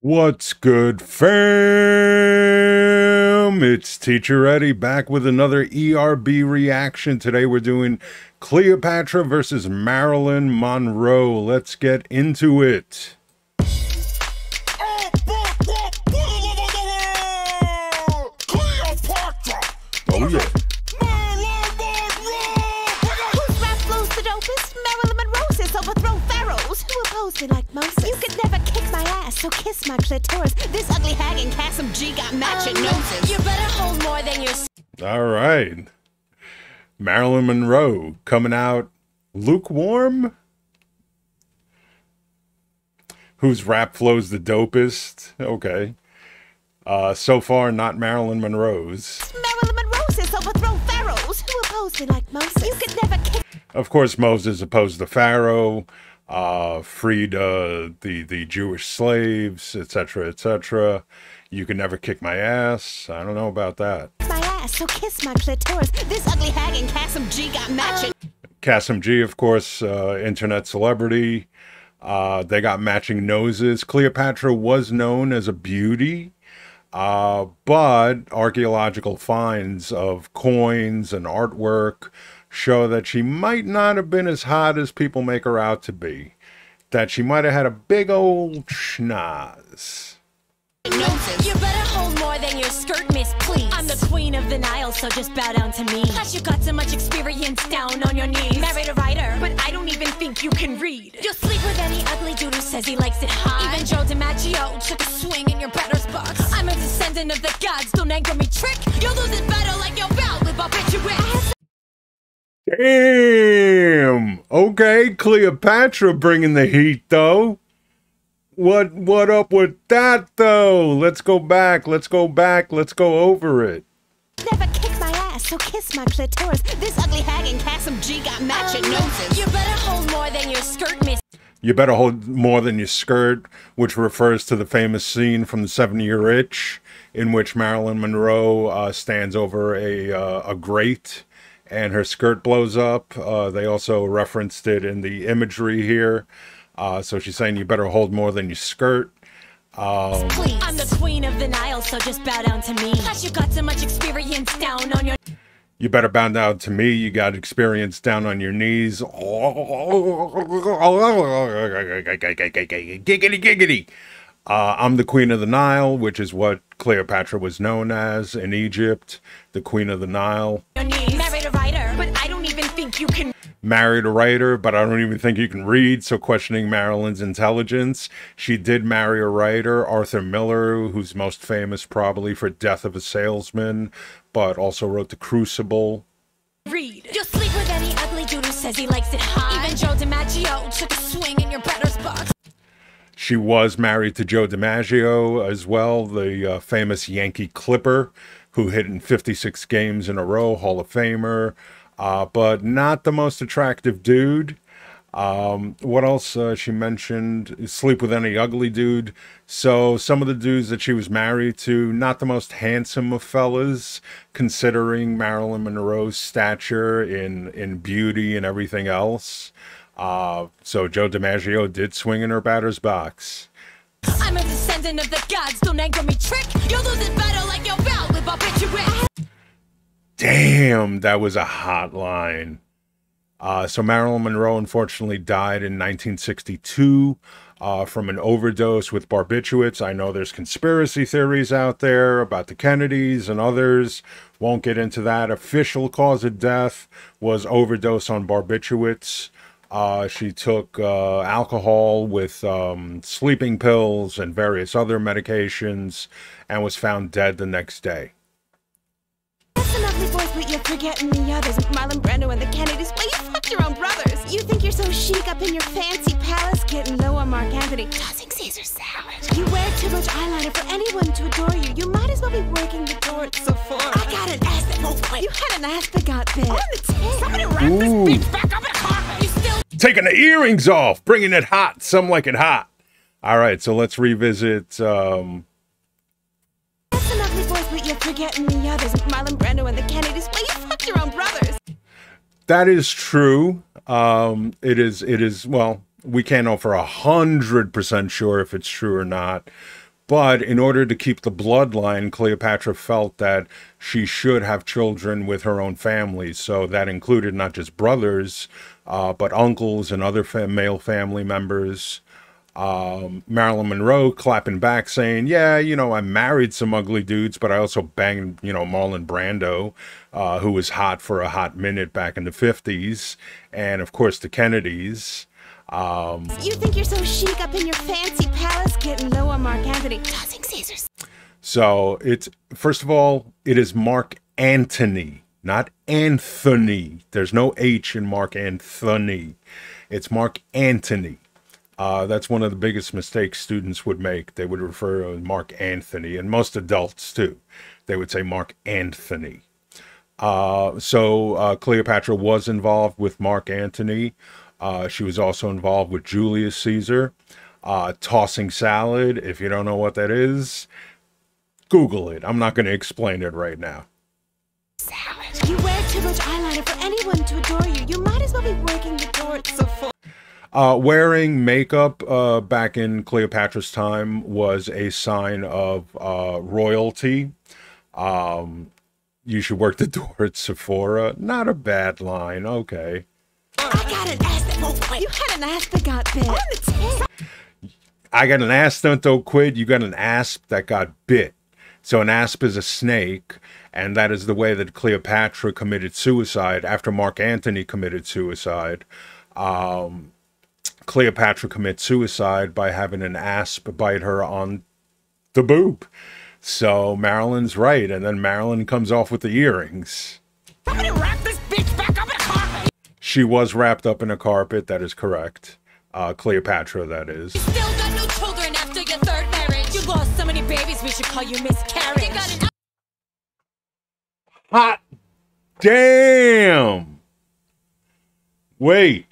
What's good, fam? It's Teacher Eddie back with another ERB reaction. Today we're doing Cleopatra versus Marilyn Monroe. Let's get into it. Oh yeah. Whose rap flows the dopest? Marilyn Monroe says overthrow pharaohs who oppose me like Moses. You could never kick my ass, so kiss my clitoris. This ugly hag and Cassim G got matching noses. You better hold more than your... All right. Marilyn Monroe coming out lukewarm. Whose rap flows the dopest? Okay. So far, not Marilyn Monroe's. Marilyn Monroe says overthrow pharaohs who oppose me like Moses. You could never kick... Of course, Moses opposed the pharaoh, freed the Jewish slaves, etc., etc. You can never kick my ass. I don't know about that. my ass, so kiss my clitoris. This ugly hag and Cassim G got matching... Cassim G, of course, internet celebrity. They got matching noses. Cleopatra was known as a beauty. But archaeological finds of coins and artwork show that she might not have been as hot as people make her out to be. That she might have had a big old schnoz. You better hold more than your skirt, miss, please. I'm the queen of the Nile, so just bow down to me. Plus you got so much experience down on your knees. Married a writer, but I don't even think you can read. You'll sleep with any ugly dude who says he likes it hot. Even Joe DiMaggio took a swing in your batter's box. I'm a descendant of the gods, don't anger me, trick. You'll lose it better like your bow with barbiturates. Damn! Okay, Cleopatra bringing the heat, though. What up with that, though? Let's go back, let's go over it. Never kick my ass, so kiss my clitoris. This ugly hag and Cassim G got matching noses. You better hold more than your skirt, miss. You better hold more than your skirt, which refers to the famous scene from the 7-Year Itch, in which Marilyn Monroe stands over a grate and her skirt blows up. They also referenced it in the imagery here. So she's saying you better hold more than your skirt. Please. I'm the queen of the Nile, so just bow down to me. Plus you got so much experience down on your... You better bow down to me. You got experience down on your knees. Giggity, giggity. I'm the queen of the Nile, which is what Cleopatra was known as in Egypt. The queen of the Nile. Married a writer, but I don't even think you can... Married a writer, but I don't even think you can read, so questioning Marilyn's intelligence. She did marry a writer, Arthur Miller, who's most famous probably for Death of a Salesman, but also wrote The Crucible. Read. You'll sleep with any ugly dude who says he likes it hot. Even Joe DiMaggio took a swing in your batter's box. She was married to Joe DiMaggio as well, the famous Yankee Clipper, who hit in 56 games in a row, Hall of Famer. But not the most attractive dude. What else she mentioned? Sleep with any ugly dude. So some of the dudes that she was married to, not the most handsome of fellas, considering Marilyn Monroe's stature in beauty and everything else. So Joe DiMaggio did swing in her batter's box. I'm a descendant of the gods, don't anger me, trick. You'll lose it better like your bow with barbiturates. Damn, that was a hot line. So Marilyn Monroe unfortunately died in 1962 from an overdose with barbiturates. I know there's conspiracy theories out there about the Kennedys and others. Won't get into that. Official cause of death was overdose on barbiturates. She took alcohol with sleeping pills and various other medications and was found dead the next day. Some ugly boys, but you're forgetting the others. Marlon Brando and the Kennedys. Well, you fucked your own brothers. You think you're so chic up in your fancy palace, getting low on Mark Anthony, tossing Caesar salad. You wear too much eyeliner for anyone to adore you. You might as well be working the door at Sephora. I got an ass that won't quit. You had an ass that got bit. On the tip. Somebody wrap this bitch back up in carpet. You still... Taking the earrings off, bringing it hot. Some like it hot. All right, so let's revisit... You're forgetting the others. Marlon Brando and the Kennedys. Well, you fucked your own brothers. That is true. It is, well, we can't know for 100% sure if it's true or not. But in order to keep the bloodline, Cleopatra felt that she should have children with her own family. So that included not just brothers, but uncles and other male family members. Marilyn Monroe clapping back saying, yeah, you know, I married some ugly dudes, but I also banged, you know, Marlon Brando, who was hot for a hot minute back in the 50s. And of course, the Kennedys. You think you're so chic up in your fancy palace getting low on Mark Antony, tossing Caesars. So it's, first of all, it is Mark Antony, not Anthony. There's no H in Mark Anthony. It's Mark Antony. That's one of the biggest mistakes students would make. They would refer to Mark Anthony, and most adults too. They would say Mark Anthony. So Cleopatra was involved with Mark Antony. She was also involved with Julius Caesar. Tossing salad, if you don't know what that is, Google it. I'm not going to explain it right now. Salad. You wear too much eyeliner for anyone to adore you. You might as well be working the door at Sephora. Wearing makeup back in Cleopatra's time was a sign of royalty. You should work the door at Sephora. Not a bad line. Okay. I got an ass that won't quit. You had an ass that got bit. On the tip. I got an ass that don't quit. You got an asp that got bit. So an asp is a snake, and that is the way that Cleopatra committed suicide after Mark Antony committed suicide. Cleopatra commits suicide by having an asp bite her on the boob. So Marilyn's right, and then Marilyn comes off with the earrings. Somebody wrap this bitch back up in a carpet. She was wrapped up in a carpet, that is correct. Cleopatra, that is. You still got no children after your third marriage. You lost so many babies, we should call you miscarriage. You got an Hot damn! Wait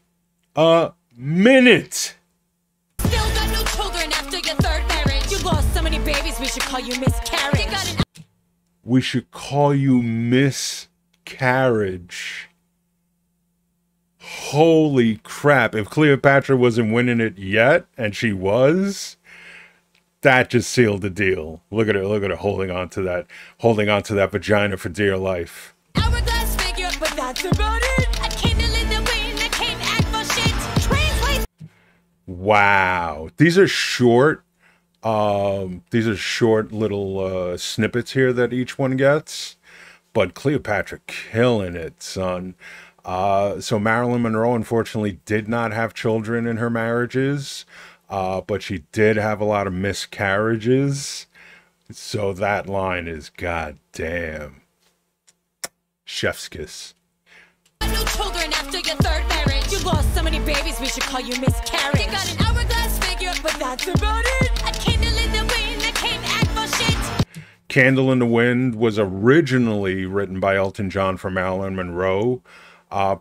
a minute! Still got no children after your third marriage. You lost so many babies, we should call you miscarriage. You got an We should call you miscarriage. Holy crap. If Cleopatra wasn't winning it yet, and she was, that just sealed the deal. Look at her holding on to that vagina for dear life. hourglass figure, but that's about it. A candle in the wind, I can't act for shit. Translate. Wow. These are short little snippets here that each one gets. But Cleopatra killing it, son. So Marilyn Monroe, unfortunately, did not have children in her marriages, but she did have a lot of miscarriages. So that line is goddamn chef's kiss. No children after your third marriage. You lost so many babies, we should call you miscarriage. You got an hourglass figure, but that's about it. A candle in the wind, I can't act for shit. Candle in the Wind was originally written by Elton John for Marilyn Monroe.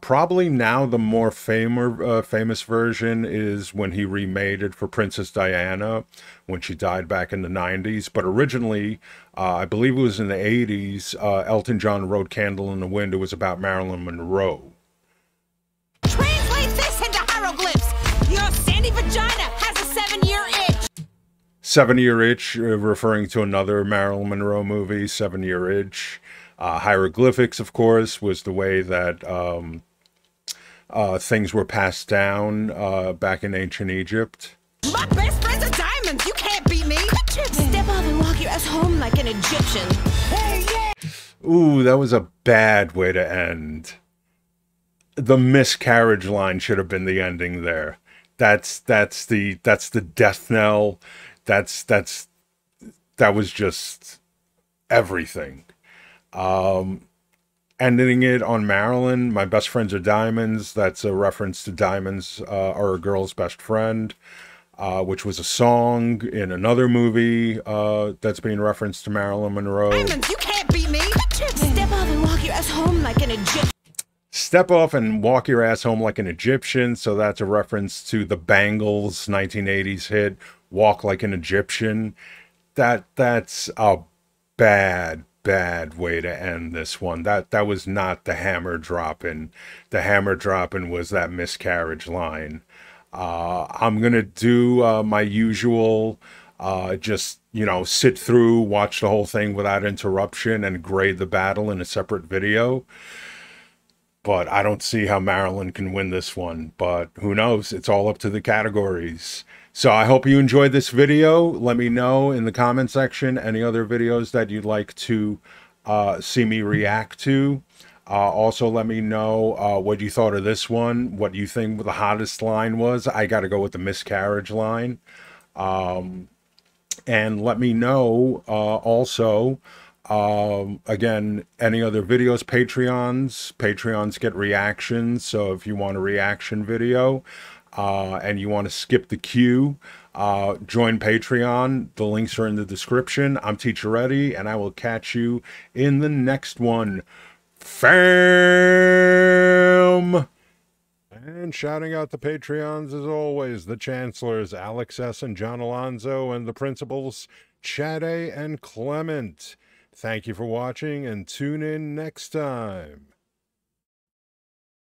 Probably now the more famous version is when he remade it for Princess Diana when she died back in the 90s. But originally, I believe it was in the 80s, Elton John wrote Candle in the Wind. It was about Marilyn Monroe. Translate this into hieroglyphs. Your sandy vagina has a 7-year itch. 7-Year Itch, referring to another Marilyn Monroe movie, 7-Year Itch. Hieroglyphics, of course, was the way that things were passed down back in ancient Egypt. My best friends are diamonds. You can't beat me. Step off and walk your ass home like an Egyptian. Hey, yeah. Ooh, that was a bad way to end. The miscarriage line should have been the ending there. That's the death knell. That was just everything. Ending it on Marilyn, my best friends are diamonds. That's a reference to Diamonds Are a Girl's Best Friend, which was a song in another movie that's being referenced to Marilyn Monroe. Diamonds, you can't beat me. Step off and walk your ass home like an Egyptian. Step off and walk your ass home like an Egyptian. So that's a reference to the Bangles 1980s hit, Walk Like an Egyptian. That's a bad way to end this one. That was not the hammer dropping. The hammer dropping was that miscarriage line. I'm gonna do my usual just, you know, sit through, watch the whole thing without interruption and grade the battle in a separate video. But I don't see how Marilyn can win this one. But who knows? It's all up to the categories. So I hope you enjoyed this video. Let me know in the comment section any other videos that you'd like to see me react to. Also, let me know what you thought of this one, what you think the hottest line was. I got to go with the miscarriage line. And let me know also, again, any other videos, Patreons get reactions. So if you want a reaction video and you want to skip the queue, join Patreon. The links are in the description. I'm Teacher Eddie, and I will catch you in the next one. Fam! And shouting out the Patreons as always, the Chancellors, Alex S. and John Alonzo, and the Principals, Chad A. and Clement. Thank you for watching, and tune in next time.